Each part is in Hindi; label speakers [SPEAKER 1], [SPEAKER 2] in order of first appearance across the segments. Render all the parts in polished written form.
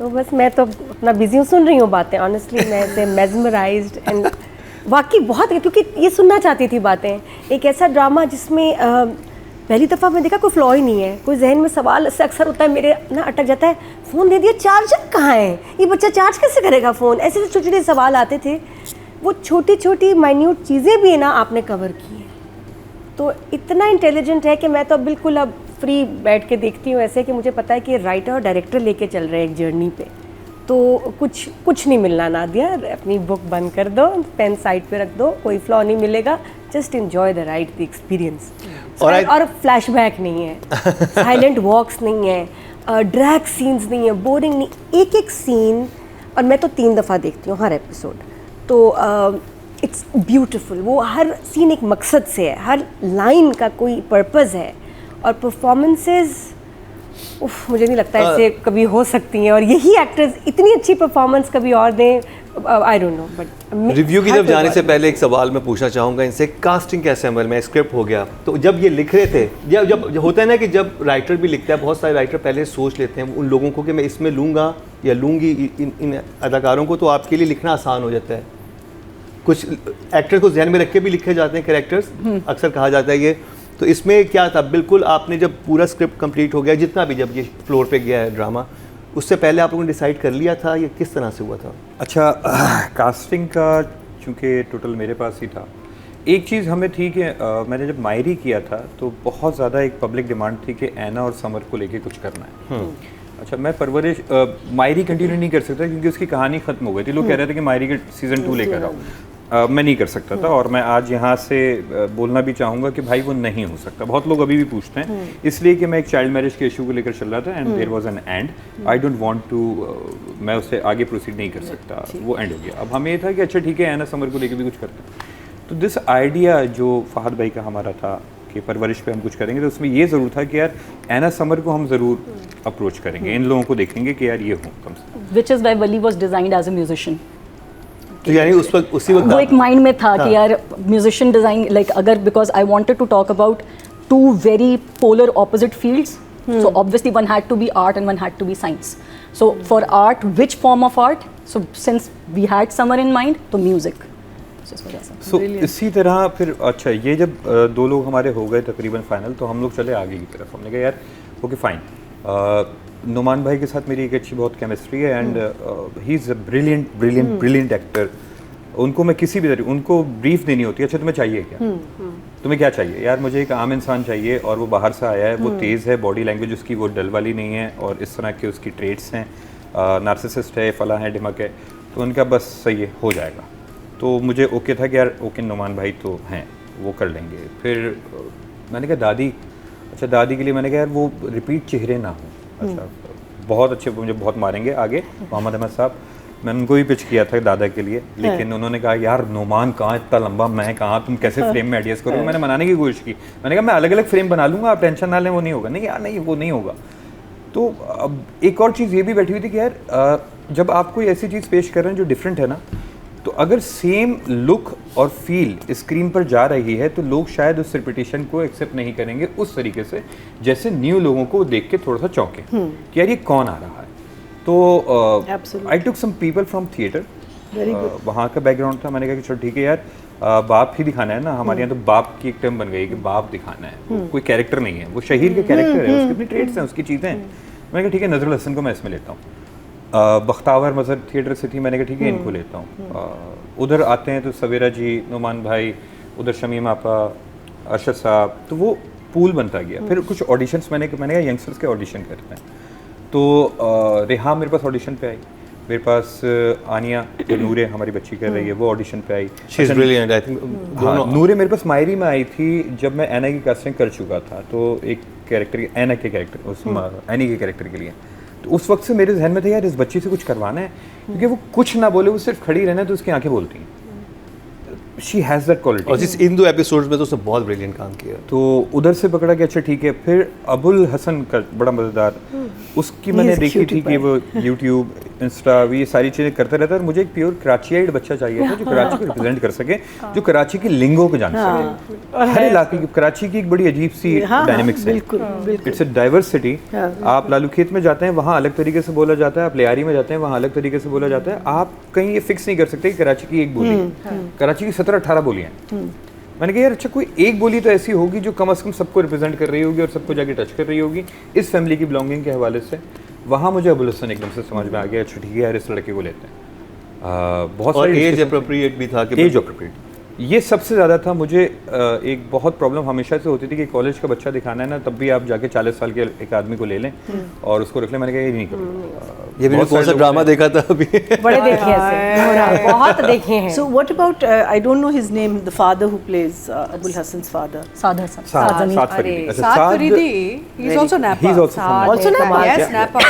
[SPEAKER 1] तो बस मैं तो अपना बिजी हूँ, सुन रही हूँ बातें। ऑनेस्टली मैं ऐसे मेस्मराइज्ड एंड वाकई बहुत, क्योंकि ये सुनना चाहती थी बातें। एक ऐसा ड्रामा जिसमें पहली दफ़ा मैं देखा कोई फ्लॉ ही नहीं है। कोई जहन में सवाल से अक्सर होता है मेरे ना, अटक जाता है, फ़ोन दे दिया, चार्जर कहाँ है, ये बच्चा चार्ज कैसे करेगा फ़ोन, ऐसे छोटे छोटे सवाल आते थे। वो छोटी छोटी माइन्यूट चीज़ें भी है ना आपने कवर की हैं, तो इतना इंटेलिजेंट है कि मैं तो बिल्कुल अब फ्री बैठ के देखती हूँ ऐसे कि मुझे पता है कि राइटर और डायरेक्टर लेके चल रहे हैं एक जर्नी पे। तो कुछ नहीं मिलना नादिया, अपनी बुक बंद कर दो, पेन साइड पे रख दो, कोई फ्लॉ नहीं मिलेगा, just enjoy the ride, the experience. और फ्लैशबैक नहीं है, साइलेंट वॉक्स नहीं है, ड्रैग सीन्स नहीं है, बोरिंग नहीं, एक एक सीन। और मैं तो 3 दफ़ा देखती हूँ हर एपिसोड, तो इट्स ब्यूटिफुल। वो हर सीन एक मकसद से है, हर लाइन का कोई पर्पज़ है। और परफॉर्मेंसेस, मुझे नहीं लगता ऐसे कभी हो सकती हैं, और यही एक्टर्स इतनी अच्छी परफॉर्मेंस कभी और दें, I don't know. But
[SPEAKER 2] review की जब जाने से पहले एक सवाल मैं पूछना चाहूँगा इनसे, कास्टिंग कैसे अमल में, स्क्रिप्ट हो गया तो जब ये लिख रहे थे, जब होता है ना कि जब राइटर भी लिखता है, बहुत सारे राइटर पहले सोच लेते हैं उन लोगों को कि मैं इसमें लूँगा या लूँगी इन अदाकारों को, तो आपके लिए लिखना आसान हो जाता है। कुछ एक्टर को जहन में रख के भी लिखे जाते हैं कैरेक्टर्स, अक्सर कहा जाता है ये। तो इसमें क्या था, बिल्कुल आपने जब पूरा स्क्रिप्ट कंप्लीट हो गया, जितना भी जब ये फ्लोर पे गया है ड्रामा, उससे पहले आप लोगों ने डिसाइड कर लिया था, ये किस तरह से हुआ था?
[SPEAKER 3] अच्छा, कास्टिंग का चूँकि टोटल मेरे पास ही था, एक चीज़ हमें थी कि मैंने जब मायरी किया था तो बहुत ज़्यादा एक पब्लिक डिमांड थी कि ऐना और समर को लेके कुछ करना है। अच्छा, मैं परवरिश मायरी कंटिन्यू नहीं कर सकता क्योंकि उसकी कहानी ख़त्म हो गई थी। लोग कह रहे थे कि मायरी के सीज़न 2 लेकर आओ, मैं नहीं कर सकता था। और मैं आज यहाँ से बोलना भी चाहूँगा कि भाई वो नहीं हो सकता। बहुत लोग अभी भी पूछते हैं, इसलिए कि मैं एक चाइल्ड मैरिज के इशू को लेकर चल रहा था, and there was an end, I don't want to, मैं उससे आगे प्रोसीड नहीं कर सकता, वो एंड हो गया। अब हमें ये था कि अच्छा ठीक है, ऐना समर को लेकर भी कुछ करते हैं। तो दिस आइडिया जो फहद भाई का हमारा था कि परवरिश पे हम कुछ करेंगे, तो उसमें ये ज़रूर था कि यार ऐना समर को हम ज़रूर अप्रोच करेंगे, इन लोगों को देखेंगे कि यार ये हो कम से।
[SPEAKER 4] Which is why Wali was designed as a musician.
[SPEAKER 2] तो यानी उस वक्त उसी वक्त
[SPEAKER 4] वो एक माइंड में था कि यार म्यूजिशियन डिजाइन, लाइक अगर, because I wanted to talk about 2 very polar opposite fields, so obviously one had to be art and one had to be science. So for art, which form of art? So since we had summer in mind, तो music.
[SPEAKER 3] So इसी तरह फिर अच्छा, ये जब 2 लोग हमारे हो गए तकरीबन फाइनल, तो हम लोग चले आगे की तरफ। हमने कहा यार ओके फाइन, नुमान भाई के साथ मेरी एक अच्छी बहुत केमिस्ट्री है, and he is a brilliant actor. उनको मैं किसी भी तरीके, उनको ब्रीफ देनी होती है, अच्छा तुम्हें चाहिए क्या, तुम्हें क्या चाहिए, यार मुझे एक आम इंसान चाहिए और वो बाहर से आया है, वो तेज़ है, बॉडी लैंग्वेज उसकी वो डल वाली नहीं है, और इस तरह के उसकी ट्रेड्स हैं, नार्सिसिस्ट है, फला है, ढिमक है, तो उनका बस सही है, हो जाएगा। तो मुझे ओके था कि यार ओके नुमान भाई तो हैं, वो कर लेंगे। फिर मैंने कहा दादी, अच्छा दादी के लिए मैंने कहा यार वो रिपीट चेहरे ना हो, अच्छा बहुत अच्छे, मुझे बहुत मारेंगे आगे मोहम्मद अहमद साहब, मैंने उनको भी पिच किया था दादा के लिए, लेकिन उन्होंने कहा यार नुमान कहाँ, इतना लंबा, मैं कहाँ, तुम कैसे फ्रेम में एडजस्ट करोगे। मैंने मनाने की कोशिश की, मैंने कहा मैं अलग अलग फ्रेम बना लूँगा, आप टेंशन ना लें, वो नहीं होगा। नहीं यार नहीं, वो नहीं होगा। तो अब एक और चीज़ ये भी बैठी हुई थी कि यार जब आप कोई ऐसी चीज़ पेश कर रहे हैं जो डिफरेंट है ना, तो अगर सेम लुक और फील स्क्रीन पर जा रही है तो लोग शायद उस रिपीटिशन को एक्सेप्ट नहीं करेंगे उस तरीके से, जैसे न्यू लोगों को देख के थोड़ा सा चौंके कि यार ये कौन आ रहा है। तो आई टुक सम पीपल फ्रॉम थिएटर, वहाँ का बैकग्राउंड था। मैंने कहा कि चलो ठीक है यार, बाप ही दिखाना है ना, हमारे यहाँ तो बाप की एक टर्म बन गई कि बाप दिखाना है, कोई कैरेक्टर नहीं है, वो शहीर के कैरेक्टर है, उसकी अपनी ट्रेड्स हैं, उसकी चीज़ें हैं। मैंने कहा ठीक है, नजरुल हसन को मैं इसमें लेता हूँ। बख्तावर मज़हर थिएटर से थी, मैंने कहा ठीक है इनको लेता हूँ। उधर आते हैं तो सवेरा जी, नुमान भाई, उधर शमीम आपा, अरशद साहब, तो वो पूल बनता गया। फिर कुछ ऑडिशंस मैंने कहा यंगस्टर्स के ऑडिशन करते हैं, तो रेहा मेरे पास ऑडिशन पे आई, मेरे पास आनिया जो नूरे हमारी बच्ची कर रही है वो ऑडिशन पे आई।
[SPEAKER 2] She is brilliant, I think.
[SPEAKER 3] नूरे मेरे पास मायरी में आई थी जब मैं ऐना की कास्टिंग कर चुका था, तो एक कैरेक्टर, ऐना के कैरेक्टर, उस ऐनी के कैरेक्टर के लिए, तो उस वक्त से मेरे जहन में था यार इस बच्ची से कुछ करवाना है, क्योंकि वो कुछ ना बोले, वो सिर्फ खड़ी रहना है तो उसकी आंखें बोलती हैं। She has that quality.
[SPEAKER 2] और जिस इन 2 एपिसोड्स में तो उसने बहुत ब्रिलियंट काम किया।
[SPEAKER 3] तो उधर से पकड़ा कि अच्छा ठीक है। फिर अबुल हसन का बड़ा मज़ेदार, उसकी मैंने देखी थी कि वो यूट्यूब इंस्टा ये सारी चीज़ें करता रहता है और मुझे एक प्योर कराचीआइड बच्चा चाहिए था जो कराची को रिप्रेजेंट कर सके, जो कराची की लिंगो को जान सके। हर इलाके की, कराची की एक बड़ी अजीब सी डायनेमिक्स है, इट्स अ डाइवर्सिटी। आप लालू खेत में जाते हैं वहाँ अलग तरीके से बोला जाता है, आप लियारी में जाते हैं वहाँ अलग तरीके से बोला जाता है। आप कहीं ये फिक्स नहीं कर सकते कि कराची की एक बोली, कराची की 17-18 बोलियाँ हैं। मैंने कहा यार अच्छा कोई एक बोली तो ऐसी होगी जो कम से कम सबको रिप्रेजेंट कर रही होगी और सबको जाके टच कर रही होगी इस फैमिली की बिलोंगिंग के हवाले से। वहाँ मुझे अबुल हसन एकदम से समझ में आ गया, अच्छा ठीक है यार इस लड़के को लेते हैं। बहुत
[SPEAKER 2] और
[SPEAKER 3] सारे
[SPEAKER 2] एज अप्रोप्रिएट भी था कि
[SPEAKER 3] एज अप्रोप्रिएट, ये सबसे ज़्यादा था। मुझे एक बहुत प्रॉब्लम हमेशा से होती थी कि कॉलेज का बच्चा दिखाना है ना, तब भी आप जाके 40 साल के एक आदमी को ले लें और उसको रख लें। मैंने कहा ये नहीं करूँगा।
[SPEAKER 2] ये मैंने कौन सा ड्रामा देखा था अभी
[SPEAKER 1] बड़े देखे ऐसे, बहुत देखे हैं।
[SPEAKER 5] So what about I don't know his name, the father who plays Abul Hassan's father.
[SPEAKER 4] साध हसन,
[SPEAKER 3] साद फरीदी। अच्छा,
[SPEAKER 6] Saad Faridi, he's also Napa.
[SPEAKER 3] He's also from Napa.
[SPEAKER 5] Also Napa?
[SPEAKER 6] Yes, Napa.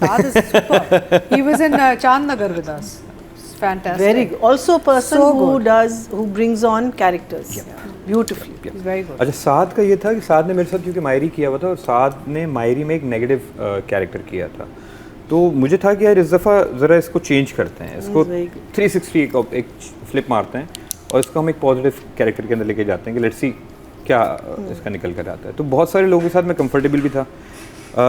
[SPEAKER 6] Saad is super. He was in Chandnagar with us. It's fantastic.
[SPEAKER 5] Very good. Also a person
[SPEAKER 6] So
[SPEAKER 5] who
[SPEAKER 6] good.
[SPEAKER 5] who brings on characters beautifully.
[SPEAKER 6] He's very good.
[SPEAKER 3] अच्छा, साद का ये था कि साद ने मेरे साथ क्योंकि मायरी किया हुआ था और साद ने मायरी में एक नेगेटिव कैरेक्टर किया था, तो मुझे था कि यार इस दफ़ा ज़रा इसको चेंज करते हैं, इसको 360 एक फ्लिप मारते हैं और इसको हम एक पॉजिटिव कैरेक्टर के अंदर लेके जाते हैं कि लेट्स सी क्या इसका निकल कर आता है। तो बहुत सारे लोगों के साथ मैं कंफर्टेबल भी था।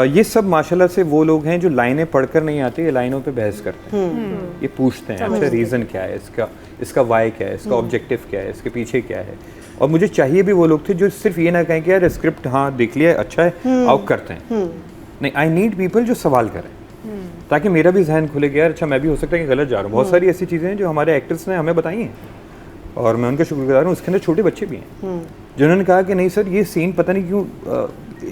[SPEAKER 3] ये सब माशाल्लाह से वो लोग हैं जो लाइनें पढ़कर नहीं आते, ये लाइनों पे बहस करते हैं, ये पूछते हैं अच्छा रीज़न क्या है इसका वाई क्या है, इसका ऑब्जेक्टिव क्या है, इसके पीछे क्या है। और मुझे चाहिए भी वो लोग थे जो सिर्फ ये ना कहें कि यार स्क्रिप्ट हाँ देख लिया अच्छा है आओ करते हैं, नहीं आई नीड पीपल जो सवाल करें ताकि मेरा भी जहन खुले कि यार अच्छा मैं भी हो सकता है कि गलत जा रहा हूँ। बहुत सारी ऐसी चीज़ें हैं जो हमारे एक्टर्स ने हमें बताई हैं और मैं उनका शुक्रगुजार हूँ। उसके अंदर छोटे बच्चे भी हैं जिन्होंने कहा कि नहीं सर ये सीन पता नहीं क्यों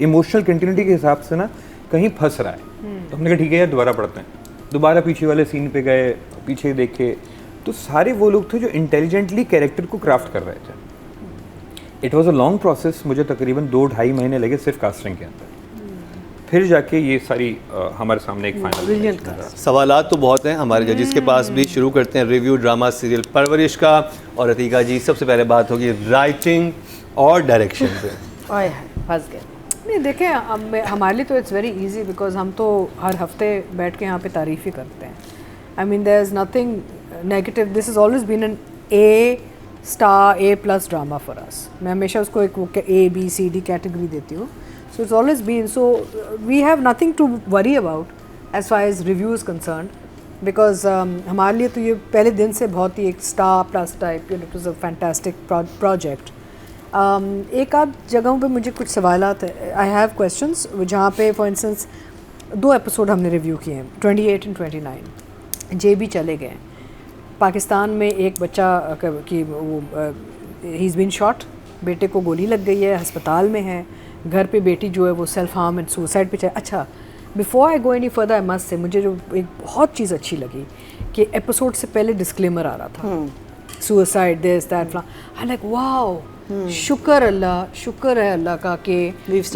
[SPEAKER 3] इमोशनल कंटिन्यूटी के हिसाब से ना कहीं फंस रहा है। तो हमने कहा ठीक है यार दोबारा पढ़ते हैं, दोबारा पीछे वाले सीन पे गए, पीछे देखे, तो सारे वो लोग थे जो इंटेलिजेंटली कैरेक्टर को क्राफ्ट कर रहे थे। It was a long process, मुझे तकरीबन 2-2.5 महीने लगे सिर्फ कास्टिंग के अंदर, फिर जाके ये सारी हमारे सामने एक फाइनल।
[SPEAKER 2] सवालात तो बहुत हैं हमारे जजिस के पास भी। शुरू करते हैं रिव्यू ड्रामा सीरियल परवरिश का। और अतीका जी सबसे पहले बात होगी राइटिंग और डायरेक्शन पे।
[SPEAKER 1] ओए फंस गए।
[SPEAKER 6] नहीं देखें हमारे लिए तो इट्स वेरी इजी बिकॉज हम तो हर हफ्ते बैठ के यहाँ पे तारीफ़ ही करते हैं। I mean there is nothing negative, this is always been an A+ drama for us. मैं हमेशा उसको एक A-B-C-D कैटेगरी देती हूँ। So it's always been, so we have nothing to worry about as far as review is concerned because हमारे लिए तो ये पहले दिन से बहुत ही एक star+ type, it was a fantastic project. एक आध जगहों पे मुझे कुछ सवालात है, I have questions जहाँ पे for instance 2 एपिसोड हमने रिव्यू किए हैं, 28 और 29। JB चले गए पाकिस्तान में, एक बच्चा की वो ही इज़ बीन शॉट, बेटे को गोली लग गई है, अस्पताल में है, घर पे बेटी जो है वो सेल्फ हार्म एंड सुसाइड पे चले। अच्छा before I go any further I must say मुझे जो एक बहुत चीज़ अच्छी लगी कि एपिसोड से पहले डिस्क्लेमर आ रहा था, सुसाइड दिस दैट फ्ला, आई लाइक वाओ, शुक्र है अल्लाह का कि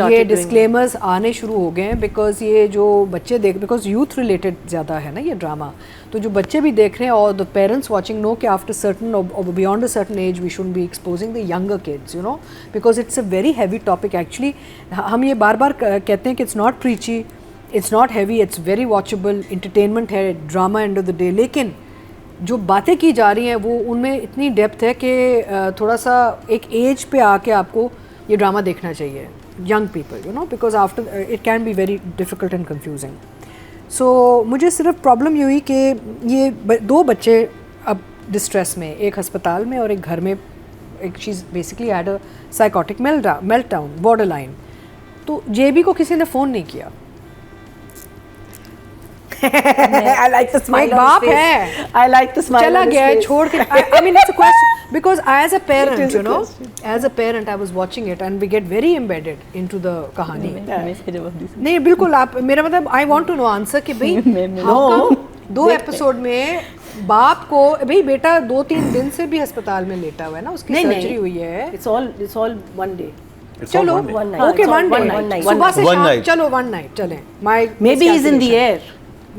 [SPEAKER 6] ये डिस्क्लेमर्स आने शुरू हो गए हैं बिकॉज ये जो बच्चे देख, बिकॉज यूथ रिलेटेड ज़्यादा है ना ये ड्रामा, तो जो बच्चे भी देख रहे हैं और द पेरेंट्स वाचिंग नो कि after certain or beyond a certain age we should be exposing the younger kids, you know, because it's a very heavy topic actually. हम ये बार बार कहते हैं कि it's not preachy, it's not heavy, it's very watchable entertainment है, drama end of the day, लेकिन जो बातें की जा रही हैं वो उनमें इतनी डेप्थ है कि थोड़ा सा एक एज पे आके आपको ये ड्रामा देखना चाहिए, young people, you know, because after it can be very difficult and confusing. So मुझे सिर्फ प्रॉब्लम ये हुई कि ये 2 बच्चे अब डिस्ट्रेस में, एक अस्पताल में और एक घर में, एक चीज़ basically had a psychotic meltdown borderline. तो JB को किसी ने फ़ोन नहीं किया।
[SPEAKER 5] I like the smile on
[SPEAKER 6] बाप
[SPEAKER 5] his face.
[SPEAKER 6] है,
[SPEAKER 5] I like the smile
[SPEAKER 6] चला
[SPEAKER 5] on his
[SPEAKER 6] गया है
[SPEAKER 5] face.
[SPEAKER 6] छोड़ के। I mean it's a question because as a
[SPEAKER 5] It
[SPEAKER 6] parent,
[SPEAKER 5] is a
[SPEAKER 6] you know,
[SPEAKER 5] question.
[SPEAKER 6] as a parent I was watching it and we get very embedded into the कहानी।
[SPEAKER 4] मैं जवाब दी।
[SPEAKER 6] नहीं बिल्कुल, आप मेरा मतलब I want to know answer कि भाई how come 2 एपिसोड में बाप को, भाई बेटा 2-3 दिन से भी अस्पताल में लेटा हुआ है ना, उसकी सर्जरी हुई है।
[SPEAKER 5] It's all one day.
[SPEAKER 6] चलो
[SPEAKER 1] one night.
[SPEAKER 6] Okay, one
[SPEAKER 1] one night.
[SPEAKER 6] सुबह से
[SPEAKER 2] One
[SPEAKER 6] शाम,
[SPEAKER 2] night.
[SPEAKER 6] चलो 1 नाइट चलें।
[SPEAKER 5] Maybe he's in the air.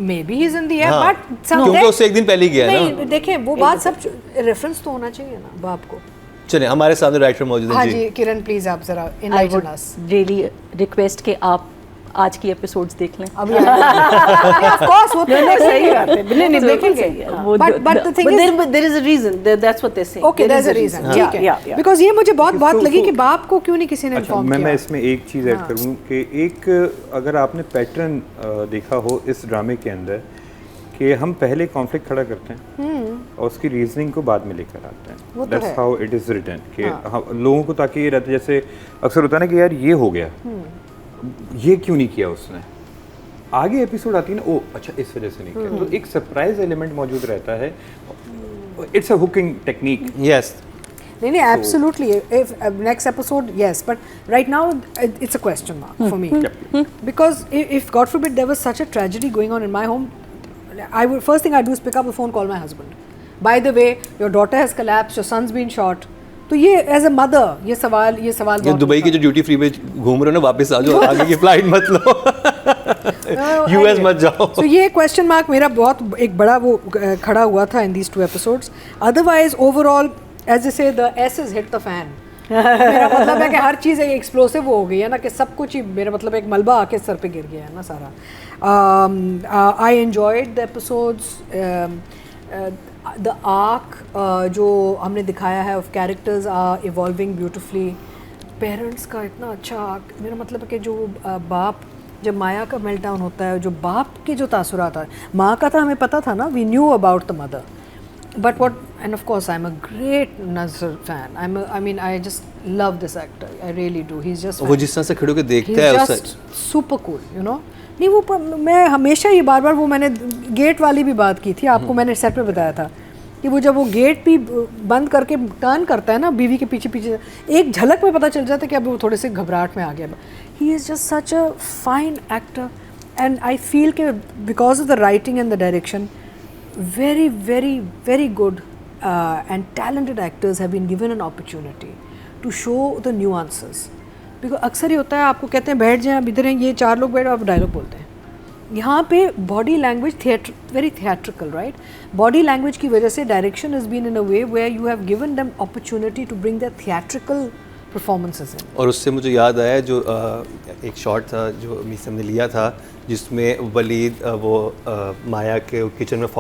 [SPEAKER 6] Maybe he's in the air,
[SPEAKER 2] हाँ,
[SPEAKER 6] but
[SPEAKER 2] क्योंकि उससे एक दिन पहले ही गया है ना।
[SPEAKER 6] नहीं देखें वो बात सब रेफरेंस तो होना चाहिए ना बाप को।
[SPEAKER 2] चलिए हमारे सामने राइटर मौजूद
[SPEAKER 6] हाँ
[SPEAKER 2] हैं
[SPEAKER 6] जी किरण प्लीज आप जरा
[SPEAKER 4] I
[SPEAKER 6] enlighten
[SPEAKER 4] would
[SPEAKER 6] us।
[SPEAKER 4] really request कि आप आज की एपिसोड्स देख लें।
[SPEAKER 6] अभी ऑफ कोर्स वो
[SPEAKER 5] नहीं, सही बात है, नहीं देखेंगे,
[SPEAKER 6] but the thing is
[SPEAKER 5] but there is a reason, that's what they're saying.
[SPEAKER 6] okay, there's a reason, ठीक है,
[SPEAKER 5] yeah.
[SPEAKER 6] because ये मुझे बहुत बात
[SPEAKER 3] तो-
[SPEAKER 6] लगी कि बाप को क्यों नहीं किसी ने
[SPEAKER 3] अच्छा,
[SPEAKER 6] इन्फॉर्म
[SPEAKER 3] मैं
[SPEAKER 6] किया।
[SPEAKER 3] इसमें एक चीज़ ऐड करूँ कि एक अगर आपने पैटर्न देखा हो इस ड्रामे के अंदर कि हम पहले कॉन्फ्लिक्ट खड़ा करते हैं और उसकी रीजनिंग को बाद में लेकर आते
[SPEAKER 6] वो
[SPEAKER 3] हैं।
[SPEAKER 6] तो
[SPEAKER 3] दैट्स
[SPEAKER 6] है।
[SPEAKER 3] हाउ इट इज़ रिटन कि लोगों को ताकि ये रहता है, जैसे अक्सर होता है ना कि यार ये हो गया, ये क्यों नहीं किया उसने, आगे एपिसोड आती है ना, ओ अच्छा इस वजह से नहीं किया, तो एक सरप्राइज एलिमेंट मौजूद रहता है। It's a hooking technique.
[SPEAKER 2] Yes
[SPEAKER 6] नहीं absolutely, if next episode, yes, but right now it's a question mark for me, because if God forbid there was such a tragedy going on in my home, I would, first thing I do is pick up the phone, call my husband, by the way your daughter has collapsed, your son's been shot. तो ये एज अ मदर ये सवाल
[SPEAKER 2] ये
[SPEAKER 6] बहुत
[SPEAKER 2] दुबई के जो ड्यूटी फ्री में घूम रहे हो ना, वापस आ जाओ, आगे की फ्लाइट मत लो, यूएस मत जाओ।
[SPEAKER 6] तो ये क्वेश्चन मार्क मेरा बहुत एक बड़ा वो खड़ा हुआ था in these 2 episodes. Otherwise overall as a से द एस इज हिट द फैन। मेरा मतलब है कि हर चीज़ एक एक्सप्लोसिव हो गई है ना, कि सब कुछ ही मेरा मतलब एक मलबा आके सर पे गिर गया है ना सारा। I enjoyed the episodes, the arc जो हमने दिखाया है of characters are evolving beautifully. Parents का इतना अच्छा आर्क, मेरा मतलब है कि जो बाप, जब माया का मेल्ट डाउन होता है, जो बाप के जो तासुरात है, माँ का था हमें पता था ना, we knew about the mother, but what, and of course I'm a great Nazar fan, I mean I just love this actor, I really do, he's just
[SPEAKER 2] वो जिस तरह से खड़े होकर देखता है
[SPEAKER 6] he's just super cool, you know। नहीं वो मैं हमेशा ये बार बार वो मैंने गेट वाली भी बात की थी आपको, मैंने सेट पे बताया था कि वो जब वो गेट भी बंद करके टर्न करता है ना बीवी के पीछे पीछे, एक झलक में पता चल जाता है कि अब वो थोड़े से घबराहट में आ गया। He is just such a fine actor, and I feel कि because of the writing and the direction, very very very good and talented actors have been given an opportunity to show the nuances, because अक्सर ही होता है आपको कहते हैं बैठ जाएं, अब इधर हैं ये 4 लोग बैठो, आप डायलॉग बोलते हैं। यहाँ पे body language very theatrical, right, body language की वजह से direction has been in a way where you have given them opportunity to bring their theatrical performances in.
[SPEAKER 2] और उससे मुझे याद आया जो एक शॉट था जो मीसम ने लिया था, जिसमें वलीद वो माया के किचन में